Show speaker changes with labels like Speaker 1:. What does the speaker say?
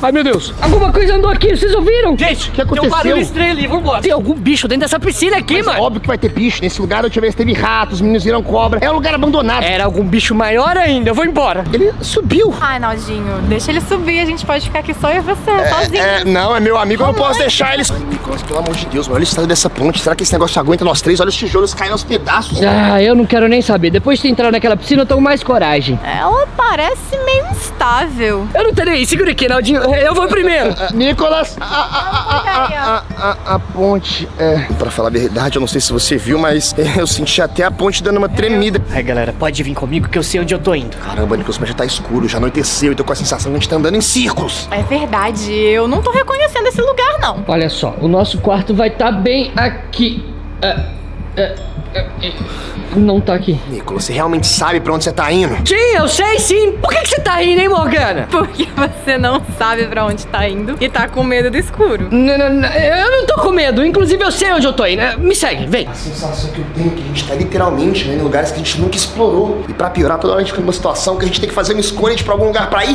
Speaker 1: Ai, meu Deus. Alguma coisa andou aqui, vocês ouviram?
Speaker 2: Gente,
Speaker 3: O que aconteceu?
Speaker 2: tem um barulho estranho ali, vambora.
Speaker 1: Tem algum bicho dentro dessa piscina aqui,
Speaker 3: Mas
Speaker 1: mano.
Speaker 3: óbvio que vai ter bicho. Nesse lugar, eu tive teve ratos, os meninos viram cobra. É um lugar abandonado.
Speaker 1: Era algum bicho maior ainda, eu vou embora.
Speaker 3: Ele subiu.
Speaker 4: Ai, Naldinho, deixa ele subir, a gente pode ficar aqui só eu e você, sozinho.
Speaker 3: Não, é meu amigo, eu não posso deixar eles. Nicolas, pelo amor de Deus, mano, olha o estado dessa ponte. Será que esse negócio aguenta nós três? Olha os tijolos caindo aos pedaços.
Speaker 1: Ah, eu não quero nem saber. Depois de entrar naquela piscina, eu tô com mais coragem.
Speaker 4: Ela parece meio instável.
Speaker 1: Eu não terei. Segura aqui, Naldinho. Eu vou primeiro.
Speaker 3: Nicolas, a ponte. Pra falar a verdade, eu não sei se você viu, mas eu senti até a ponte dando uma tremida.
Speaker 1: Aí, galera, pode vir comigo que eu sei onde eu tô indo.
Speaker 3: Caramba, Nicolas, mas já tá escuro, já anoiteceu e tô com a sensação que a gente tá andando em círculos.
Speaker 4: É verdade, eu não tô reconhecendo esse lugar, não.
Speaker 1: Olha só, o nosso quarto vai estar bem aqui. Não tá aqui.
Speaker 3: Nicolas, você realmente sabe pra onde você tá indo?
Speaker 1: Sim, eu sei sim. Por que você tá rindo, hein, Morgana?
Speaker 4: Porque você não sabe pra onde tá indo e tá com medo do escuro.
Speaker 1: Eu não tô com medo. Inclusive, eu sei onde eu tô indo. Me segue, vem.
Speaker 3: A sensação que eu tenho é que a gente tá literalmente em lugares que a gente nunca explorou. E pra piorar, toda hora a gente fica numa situação que a gente tem que fazer uma escolha de ir pra algum lugar pra ir.